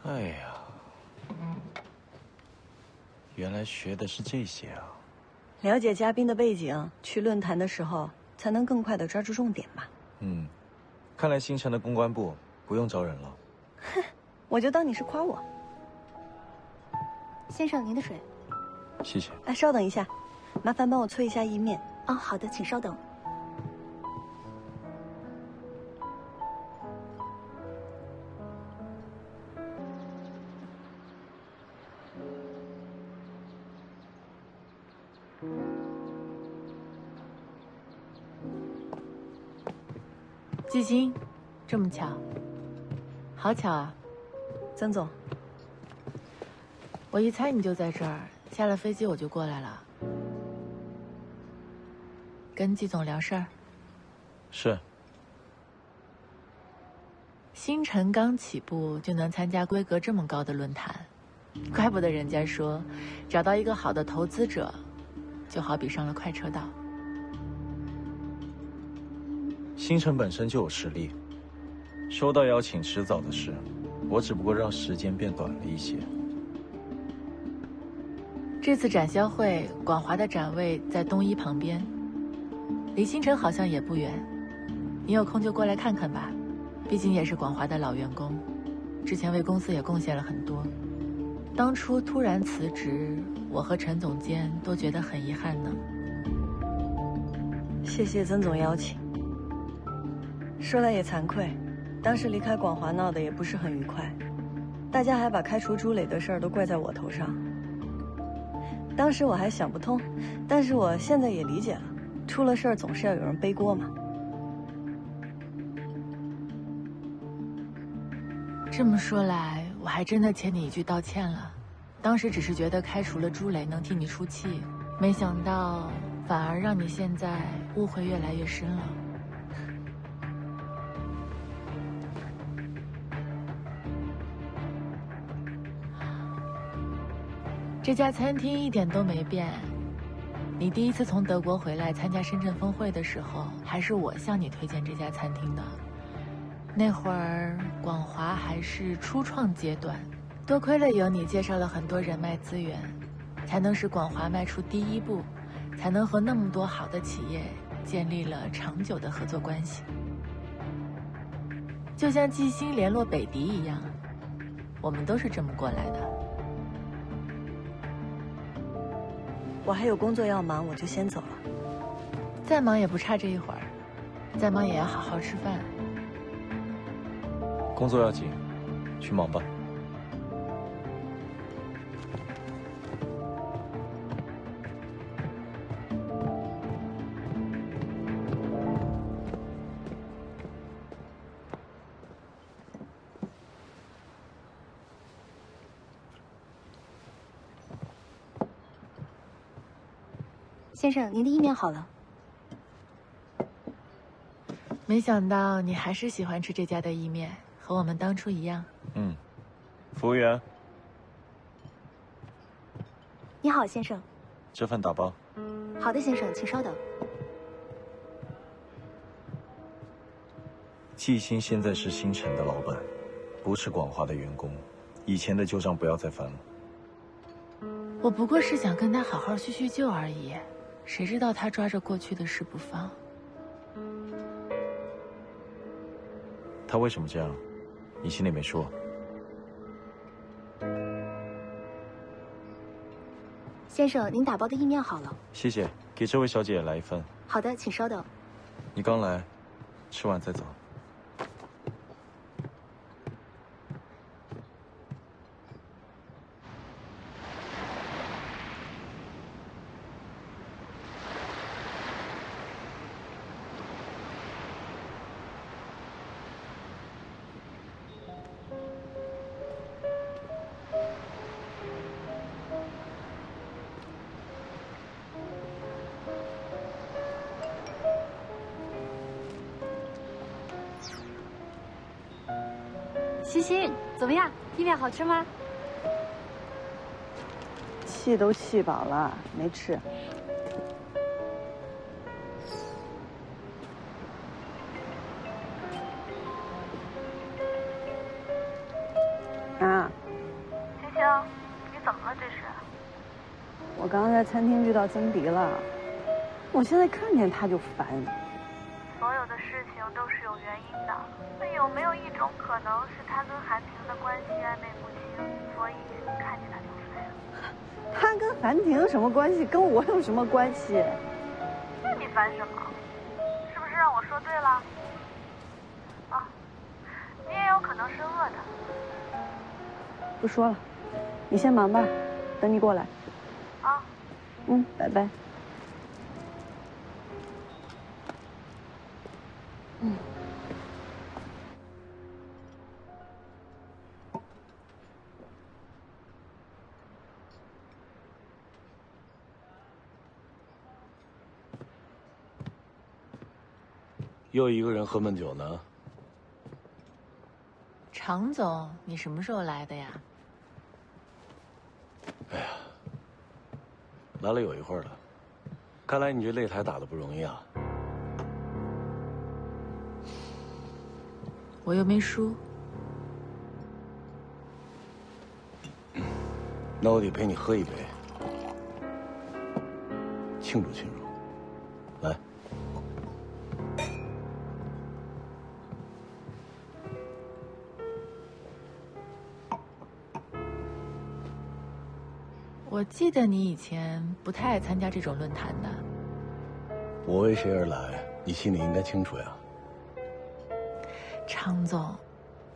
哎呀，原来学的是这些啊！了解嘉宾的背景，去论坛的时候才能更快地抓住重点嘛。嗯，看来新城的公关部不用招人了。哼，我就当你是夸我。先生，您的水。谢谢。哎，稍等一下，麻烦帮我催一下意面。哦，好的，请稍等。季星，这么巧，好巧啊！曾总，我一猜你就在这儿，下了飞机我就过来了。跟季总聊事儿。是。星辰刚起步就能参加规格这么高的论坛，怪不得人家说，找到一个好的投资者，就好比上了快车道。星辰本身就有实力，收到邀请迟早的事，我只不过让时间变短了一些。这次展销会，广华的展位在东一旁边，离星辰好像也不远，你有空就过来看看吧，毕竟也是广华的老员工，之前为公司也贡献了很多。当初突然辞职，我和陈总监都觉得很遗憾呢。谢谢曾总邀请。说来也惭愧，当时离开广华闹得也不是很愉快，大家还把开除朱磊的事儿都怪在我头上。当时我还想不通，但是我现在也理解了，出了事儿总是要有人背锅嘛。这么说来，我还真的欠你一句道歉了。当时只是觉得开除了朱磊能替你出气，没想到反而让你现在误会越来越深了。这家餐厅一点都没变。你第一次从德国回来参加深圳峰会的时候，还是我向你推荐这家餐厅的。那会儿广华还是初创阶段，多亏了有你介绍了很多人脉资源，才能使广华迈出第一步，才能和那么多好的企业建立了长久的合作关系。就像季星联络北迪一样，我们都是这么过来的。我还有工作要忙，我就先走了。再忙也不差这一会儿，再忙也要好好吃饭。工作要紧，去忙吧。先生，您的意面好了。没想到你还是喜欢吃这家的意面，和我们当初一样。嗯，服务员，你好，先生。这份打包。好的，先生，请稍等。季星现在是星辰的老板，不是广华的员工，以前的旧账不要再翻了。我不过是想跟他好好叙叙旧而已，谁知道他抓着过去的事不放。他为什么这样？你心里没数？先生，您打包的意面好了。谢谢，给这位小姐也来一份。好的，请稍等。你刚来，吃完再走。西西，怎么样？意面好吃吗？气都气饱了，没吃。啊，我刚刚在餐厅遇到曾迪了，我现在看见他就烦。所有的事情都是有原因的，那有没有一种可能是他跟韩婷的关系暧昧不清，所以看见他就烦？他跟韩婷什么关系？跟我有什么关系？那你烦什么？是不是让我说对了？啊，你也有可能是饿的。不说了，你先忙吧，等你过来。啊，拜拜。又一个人喝闷酒呢。常总，你什么时候来的呀？哎呀，来了有一会儿了。看来你这擂台打得不容易啊。我又没输。那我得陪你喝一杯，庆祝庆祝。来。我记得你以前不太爱参加这种论坛的。我为谁而来，你心里应该清楚呀。常总，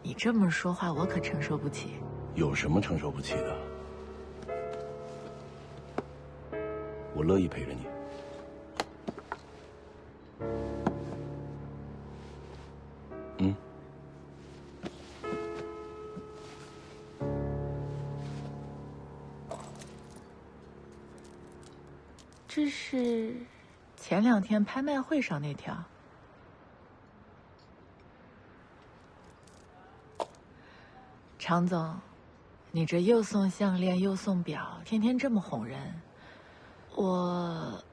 你这么说话，我可承受不起。有什么承受不起的？我乐意陪着你。这是前2天拍卖会上那条。常总，你这又送项链又送表，天天这么哄人，我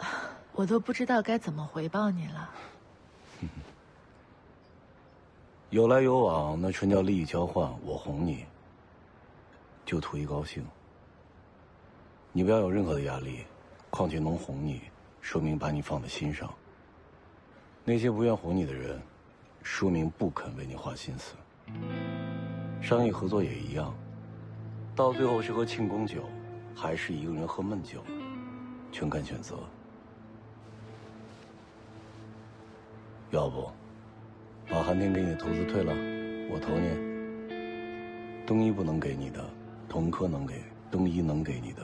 都不知道该怎么回报你了。有来有往，那纯叫利益交换。我哄你，就图一高兴。你不要有任何的压力。况且能哄你，说明把你放在心上。那些不愿哄你的人，说明不肯为你花心思。商业合作也一样，到最后是喝庆功酒，还是一个人喝闷酒，全看选择。要不，把韩天给你的投资退了，我投你。东一不能给你的，同科能给；东一能给你的，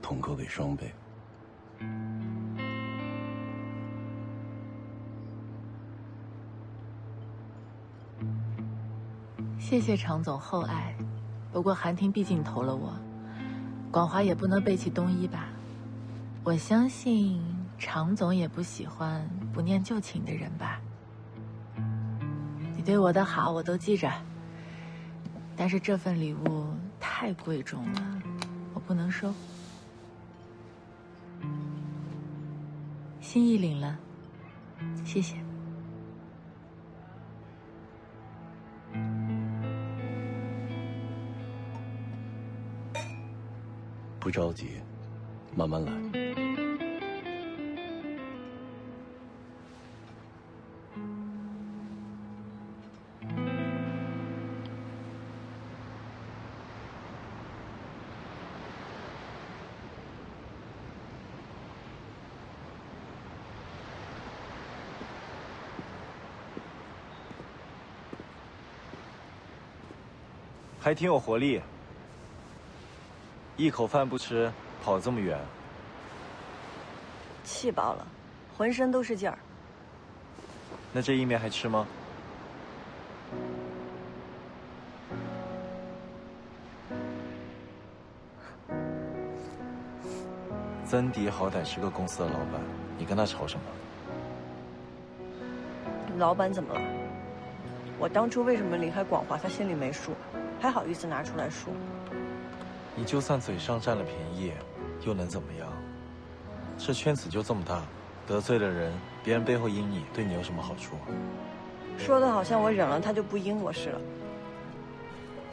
同科给双倍。谢谢常总厚爱，不过韩婷毕竟投了我，广华也不能背弃东一吧。我相信常总也不喜欢不念旧情的人吧。你对我的好我都记着，但是这份礼物太贵重了，我不能收。心意领了，谢谢。不着急，慢慢来。还挺有活力。一口饭不吃，跑这么远。气饱了，浑身都是劲儿。那这意面还吃吗？曾迪好歹是个公司的老板，你跟他吵什么？老板怎么了？我当初为什么离开广华，他心里没数，还好意思拿出来说。你就算嘴上占了便宜，又能怎么样？这圈子就这么大，得罪了人，别人背后阴你，对你有什么好处？说的好像我忍了他就不阴我似的。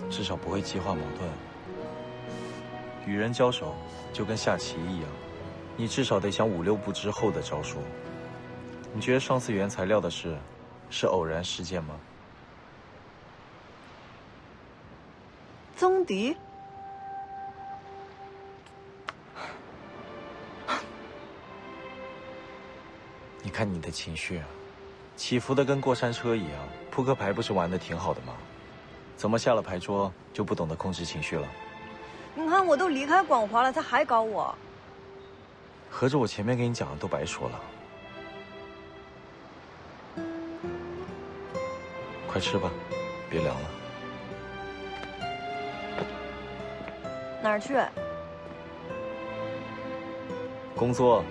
至少不会激化矛盾。与人交手就跟下棋一样，你至少得想5、6步之后的招数。你觉得上次原材料的事是偶然事件吗？宗迪，你看你的情绪，起伏的跟过山车一样。扑克牌不是玩的挺好的吗？怎么下了牌桌就不懂得控制情绪了？你看我都离开广华了，他还搞我。合着我前面跟你讲的都白说了。快吃吧，别凉了。哪儿去？工作。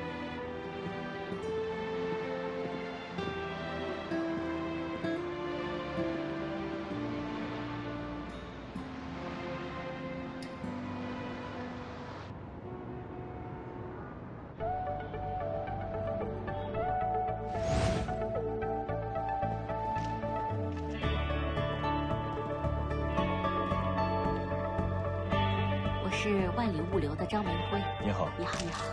我是万里物流的张明辉。你好。你好，你好。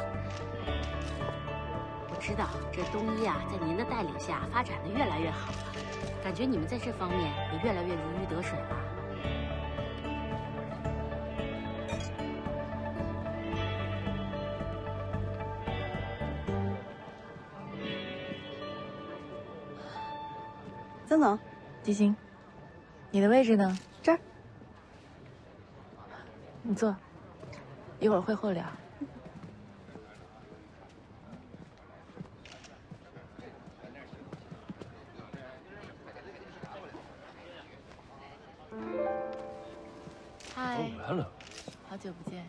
我知道这东一啊，在您的带领下发展的越来越好了，感觉你们在这方面也越来越如鱼得水了。曾总，季星，你的位置呢？这儿。你坐，一会儿会后聊。嗨，来了，好久不见。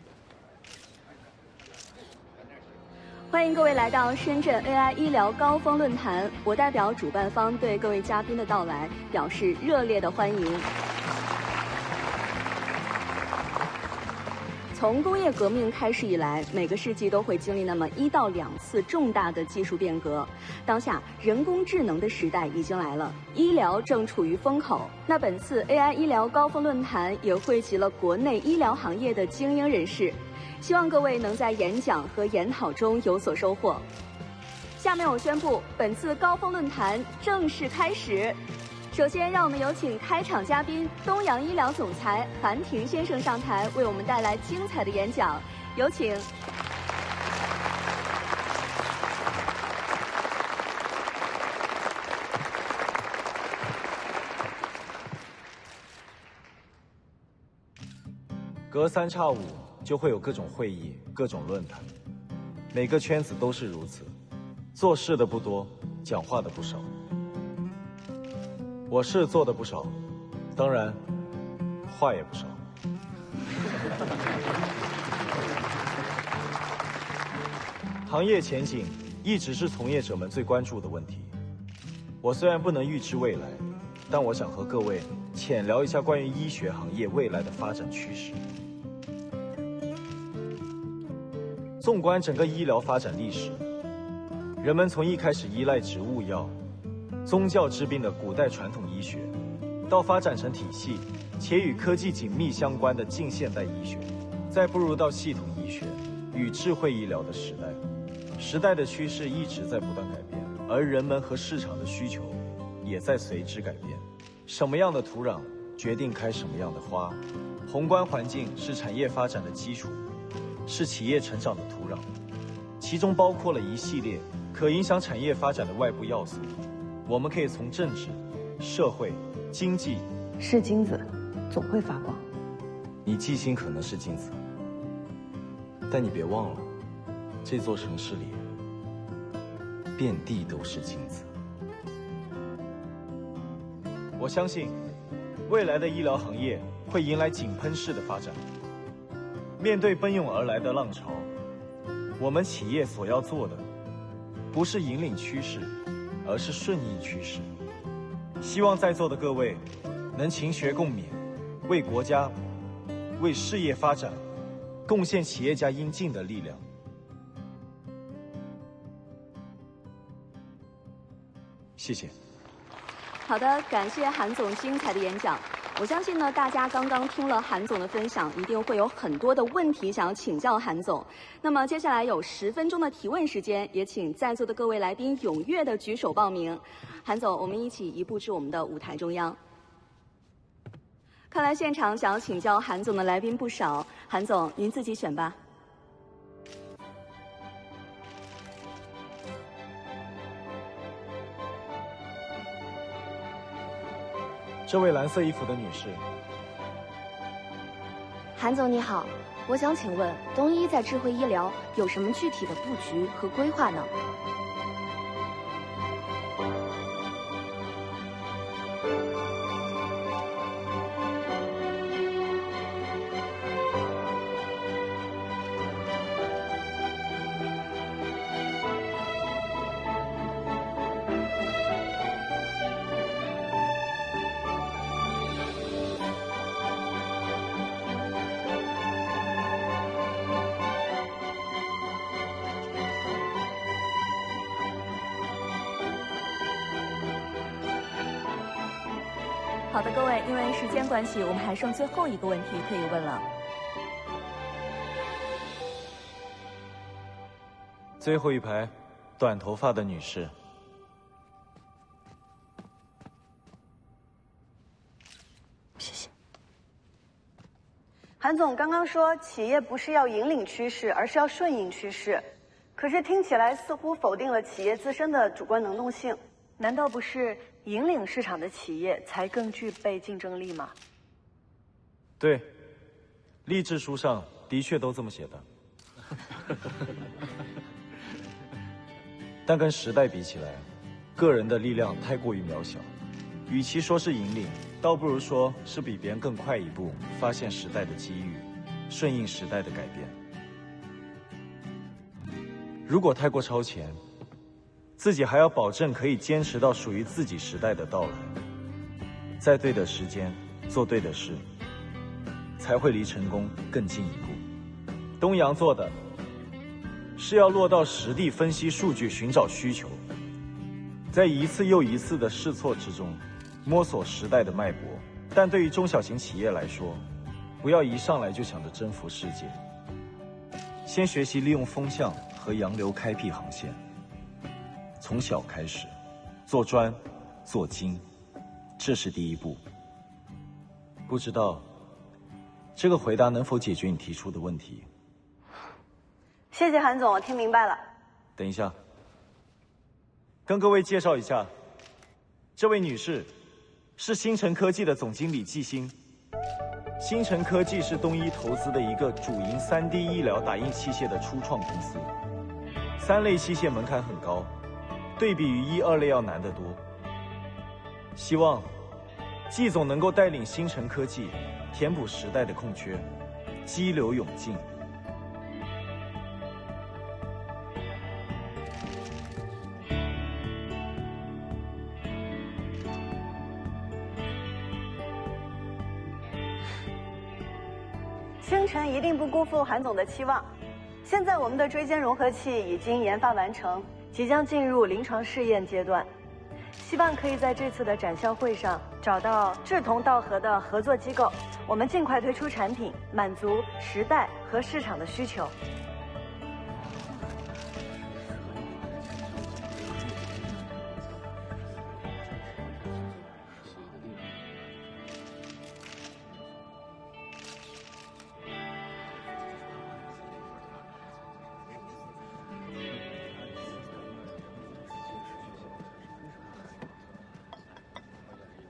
欢迎各位来到深圳 AI 医疗高峰论坛，我代表主办方对各位嘉宾的到来表示热烈的欢迎。从工业革命开始以来，每个世纪都会经历那么1到2次重大的技术变革。当下人工智能的时代已经来了，医疗正处于风口。那本次 AI 医疗高峰论坛也汇集了国内医疗行业的精英人士，希望各位能在演讲和研讨中有所收获。下面我宣布，本次高峰论坛正式开始。首先，让我们有请开场嘉宾东洋医疗总裁韩婷先生上台，为我们带来精彩的演讲。有请。隔3差5就会有各种会议、各种论坛，每个圈子都是如此。做事的不多，讲话的不少。我是做的不少，当然，话也不少。行业前景一直是从业者们最关注的问题。我虽然不能预知未来，但我想和各位浅聊一下关于医学行业未来的发展趋势。纵观整个医疗发展历史，人们从一开始依赖植物药、宗教治病的古代传统医学，到发展成体系且与科技紧密相关的近现代医学，再步入到系统医学与智慧医疗的时代。时代的趋势一直在不断改变，而人们和市场的需求也在随之改变。什么样的土壤决定开什么样的花，宏观环境是产业发展的基础，是企业成长的土壤，其中包括了一系列可影响产业发展的外部要素。我们可以从政治、社会、经济。是金子，总会发光。你记性可能是金子，但你别忘了，这座城市里遍地都是金子。我相信，未来的医疗行业会迎来井喷式的发展。面对奔涌而来的浪潮，我们企业所要做的，不是引领趋势，而是顺应趋势。希望在座的各位能勤学共勉，为国家、为事业发展贡献企业家应尽的力量。谢谢。好的，感谢韩总精彩的演讲。我相信呢，大家刚刚听了韩总的分享，一定会有很多的问题想要请教韩总。那么接下来有10分钟的提问时间，也请在座的各位来宾踊跃的举手报名。韩总，我们一起移步至我们的舞台中央。看来现场想要请教韩总的来宾不少，韩总您自己选吧。这位蓝色衣服的女士，韩总你好，我想请问东医在智慧医疗有什么具体的布局和规划呢？好的，各位，因为时间关系，我们还剩最后一个问题可以问了。最后一排，短头发的女士。谢谢。韩总刚刚说，企业不是要引领趋势，而是要顺应趋势，可是听起来似乎否定了企业自身的主观能动性。难道不是引领市场的企业才更具备竞争力吗？对，励志书上的确都这么写的。但跟时代比起来，个人的力量太过于渺小，与其说是引领，倒不如说是比别人更快一步发现时代的机遇，顺应时代的改变。如果太过超前，自己还要保证可以坚持到属于自己时代的到来，在对的时间做对的事，才会离成功更进一步。东阳做的是要落到实地分析数据，寻找需求，在一次又一次的试错之中摸索时代的脉搏。但对于中小型企业来说，不要一上来就想着征服世界，先学习利用风向和洋流开辟航线，从小开始，做专做精，这是第一步。不知道这个回答能否解决你提出的问题？谢谢韩总，我听明白了。等一下，跟各位介绍一下，这位女士是星辰科技的总经理季星。星辰科技是东医投资的一个主营 3D 医疗打印器械的初创公司。3类器械门槛很高，对比于1、2类要难得多。希望季总能够带领星辰科技填补时代的空缺，激流勇进。星辰一定不辜负韩总的期望。现在我们的椎间融合器已经研发完成，即将进入临床试验阶段。希望可以在这次的展销会上找到志同道合的合作机构，我们尽快推出产品，满足时代和市场的需求。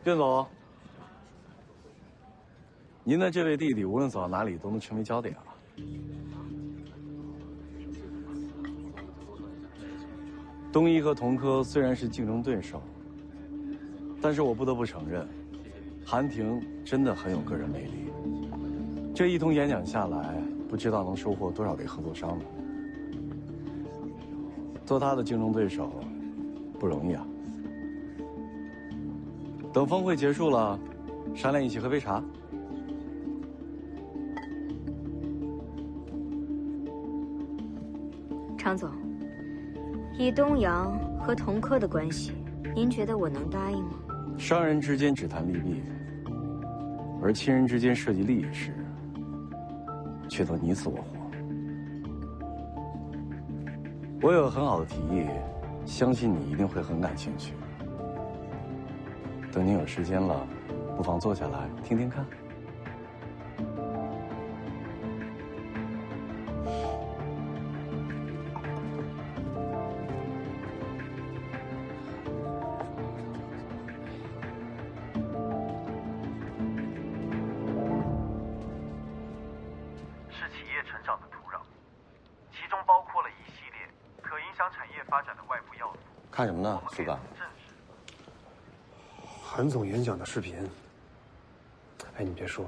卞总，您的这位弟弟无论走到哪里都能成为焦点啊。东医和同科虽然是竞争对手，但是我不得不承认，韩婷真的很有个人魅力。这一通演讲下来，不知道能收获多少位合作商呢。做他的竞争对手，不容易啊。等峰会结束了，商量一起喝杯茶。常总，以东阳和同科的关系，您觉得我能答应吗？商人之间只谈利弊，而亲人之间涉及利益时，却都你死我活。我有个很好的提议，相信你一定会很感兴趣。等你有时间了，不妨坐下来听听看。是企业成长的土壤，其中包括了一系列可影响产业发展的外部要素。看什么呢，苏哥？韩总演讲的视频。哎，你别说，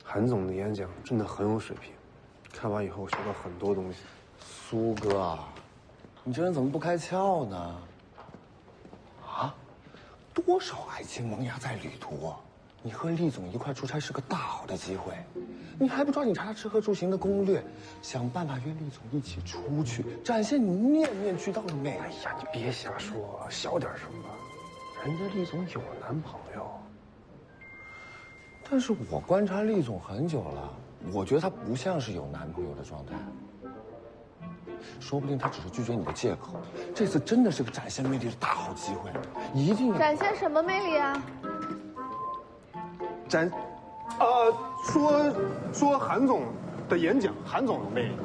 韩总的演讲真的很有水平，看完以后学到很多东西。苏哥，你这人怎么不开窍呢？啊，多少爱情萌芽在旅途，你和厉总一块出差是个大好的机会，你还不抓紧查查吃喝住行的攻略，想办法约厉总一起出去，展现你面面俱到的魅力。哎呀，你别瞎说，小点声吧。人家厉总有男朋友。但是我观察厉总很久了，我觉得他不像是有男朋友的状态。说不定他只是拒绝你的借口。这次真的是个展现魅力的大好机会，一定要展现什么魅力啊？说韩总的演讲，韩总有魅力，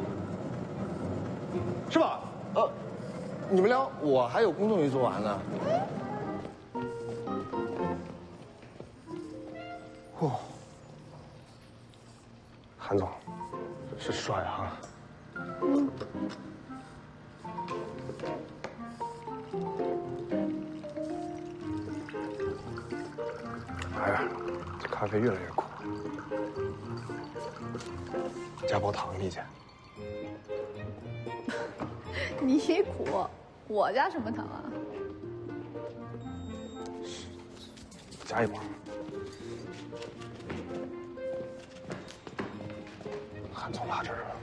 是吧？你们聊，我还有工作没做完呢。哦，韩总是帅啊！哎呀，这咖啡越来越苦，加包糖蜜去。你苦，我加什么糖啊？加一包。韩总拉这儿了。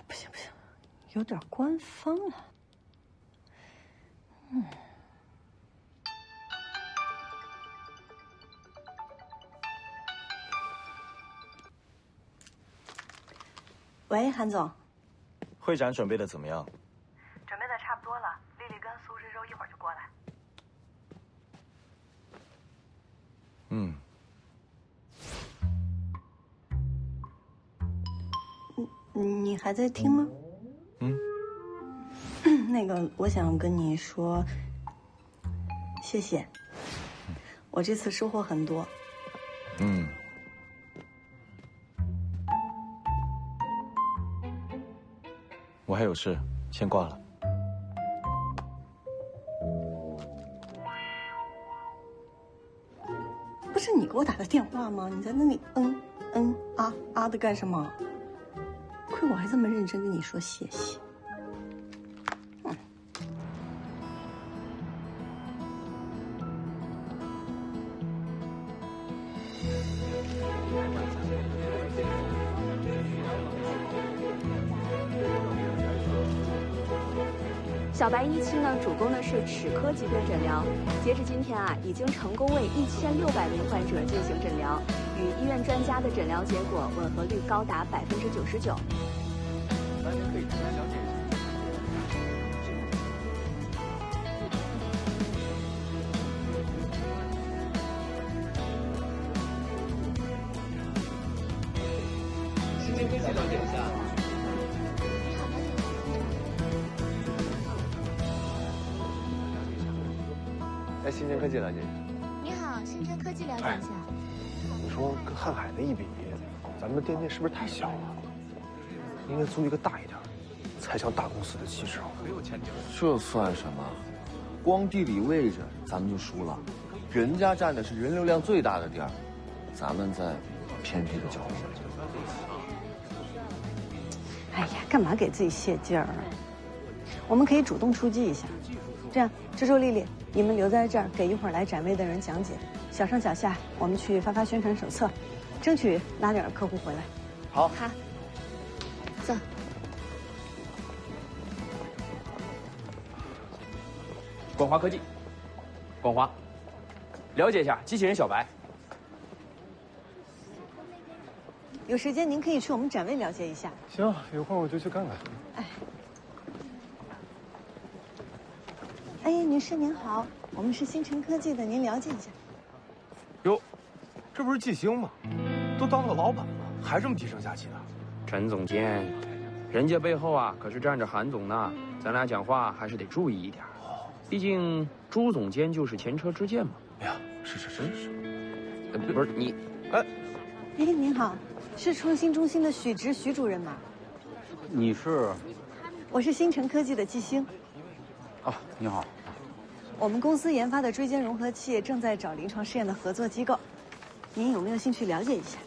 不行不行，有点官方了。喂，韩总。会展准备的怎么样？准备的差不多了，丽丽跟苏之舟一会儿就过来。你还在听吗？那个，我想跟你说，谢谢。我这次收获很多。我还有事，先挂了。不是你给我打的电话吗？你在那里啊的干什么？亏我还这么认真跟你说谢谢。小白1期呢，主攻的是齿科疾病诊疗。截至今天啊，已经成功为1600名患者进行诊疗，与医院专家的诊疗结果吻合率高达99%。大家可以简单了解一下。新鲜科技了解一下。新鲜科技了解一下。你好，新生科技了解一下。你说跟瀚海的一比，咱们店面是不是太小了？应该租一个大一点，才像大公司的气质。这算什么？光地理位置咱们就输了，人家占的是人流量最大的地儿，咱们在偏僻的角落。哎呀，干嘛给自己泄劲儿啊？我们可以主动出击一下。这样，这周丽丽，你们留在这儿给一会儿来展位的人讲解。小上小下，我们去发宣传手册，争取拉点客户回来。好，好，走。广华科技，广华，了解一下机器人小白。有时间您可以去我们展位了解一下。行，有空我就去看看。哎，女士您好，我们是星辰科技的，您了解一下。哟，这不是季星吗？都当了老板了，还这么低声下气的？陈总监，人家背后啊可是站着韩总呢，咱俩讲话还是得注意一点。毕竟朱总监就是前车之鉴嘛。哎呀，是。不是你，哎，您好，是创新中心的许直许主任吗？你是？我是星辰科技的季星。哦，你好。我们公司研发的椎间融合器正在找临床试验的合作机构，您有没有兴趣了解一下？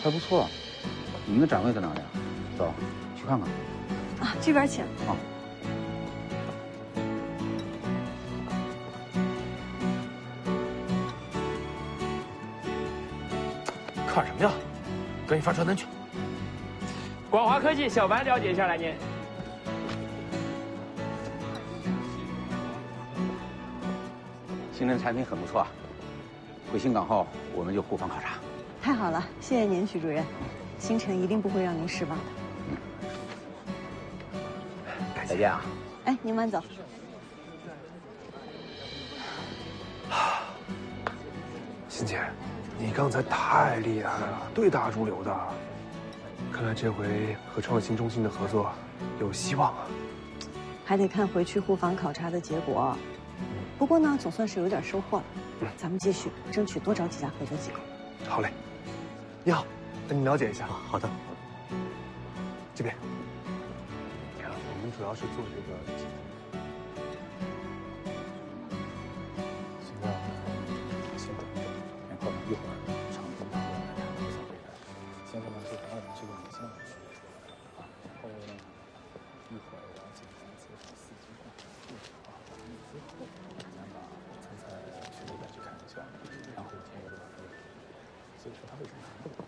还不错，你们的展位在哪里啊？走，去看看。啊，这边请。啊。看什么呀？赶紧发传单去。广华科技小白了解一下来您。星辰产品很不错啊，回新港后我们就互访考察。太好了，谢谢您，许主任，星辰一定不会让您失望的。再见啊！哎，您慢走。欣姐，你刚才太厉害了，对答如流的。看来这回和创新中心的合作有希望啊。还得看回去互访考察的结果。不过呢，总算是有点收获了。咱们继续争取多找几家合作机构。好嘞。你好，跟你了解一下。好的。这边。我们主要是做这个。行吧，先等着，然后一会儿场地讨论来谈合作未来。现在呢，就主要是这个影像的事啊，然后呢，一会儿了解咱采访司机上故事啊，之后咱把参赛去那边去看一下，然后通过这个合作，所以说他为什么不懂？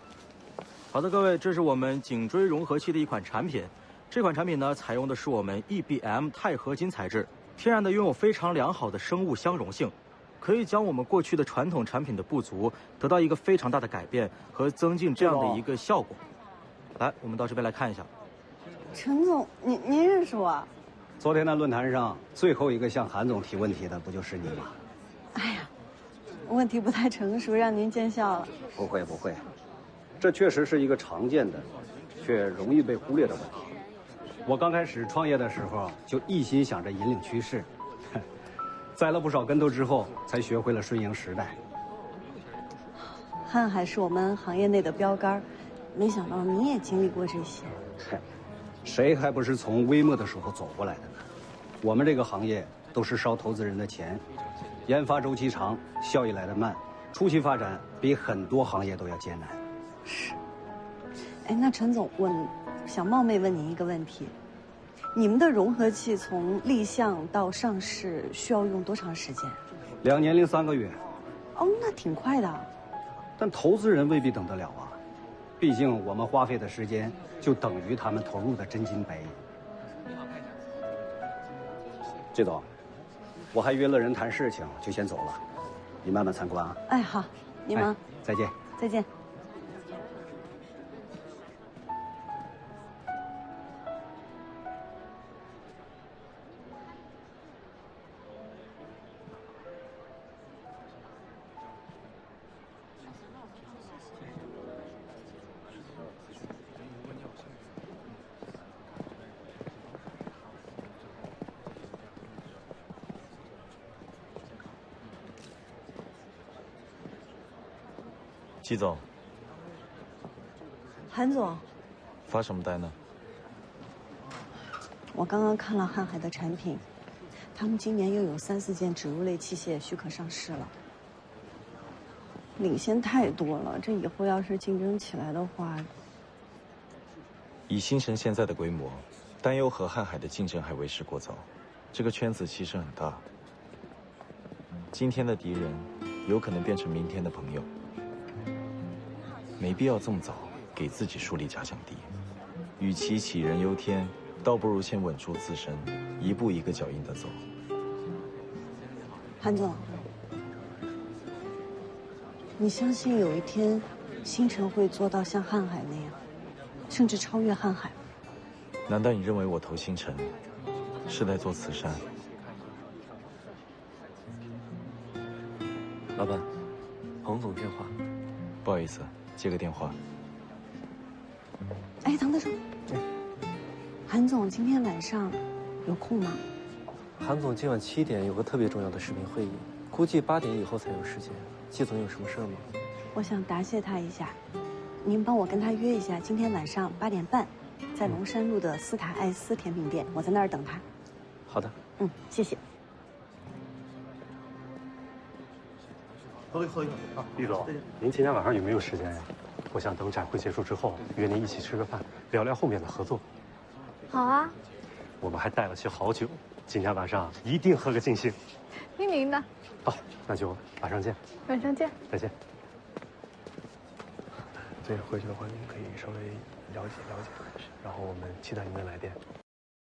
好的，各位，这是我们颈椎融合器的一款产品。这款产品呢，采用的是我们 EBM 钛合金材质，天然的拥有非常良好的生物相容性，可以将我们过去的传统产品的不足得到一个非常大的改变和增进这样的一个效果。来，我们到这边来看一下。陈总，您认识我？昨天的论坛上，最后一个向韩总提问题的不就是你吗？哎呀，问题不太成熟，让您见笑了。不会不会，这确实是一个常见的，却容易被忽略的问题。我刚开始创业的时候，就一心想着引领趋势，栽了不少跟头之后，才学会了顺应时代。瀚海是我们行业内的标杆，没想到你也经历过这些。谁还不是从微末的时候走过来的呢？我们这个行业都是烧投资人的钱，研发周期长，效益来得慢，初期发展比很多行业都要艰难。是。哎，那陈总，我想冒昧问您一个问题：你们的融合器从立项到上市需要用多长时间？2年零3个月。哦，那挺快的。但投资人未必等得了啊，毕竟我们花费的时间就等于他们投入的真金白银。季总，我还约了人谈事情，就先走了，你慢慢参观啊。哎，好，你忙。再见。再见。季总，韩总，发什么呆呢？我刚刚看了瀚海的产品，他们今年又有3、4件植入类器械许可上市了，领先太多了。这以后要是竞争起来的话，以星辰现在的规模，担忧和瀚海的竞争还为时过早。这个圈子其实很大，今天的敌人有可能变成明天的朋友，没必要这么早给自己树立假想敌。与其杞人忧天，倒不如先稳住自身，一步一个脚印的走。韩总，你相信有一天，星辰会做到像瀚海那样，甚至超越瀚海？难道你认为我投星辰是在做慈善？老板，彭总电话。不好意思，接个电话。哎，唐德忠，韩总今天晚上有空吗？韩总今晚7点有个特别重要的视频会议，估计8点以后才有时间。季总有什么事吗？我想答谢他一下，您帮我跟他约一下，今天晚上8点半，在龙山路的斯塔艾斯甜品店，我在那儿等他。好的。谢谢。喝一口啊，李总，您今天晚上有没有时间呀？我想等展会结束之后，约您一起吃个饭，聊聊后面的合作。好啊，我们还带了些好酒，今天晚上一定喝个尽兴。听您的。好，那就晚上见。晚上见。再见。这回去的话，您可以稍微了解了解，然后我们期待您的来电。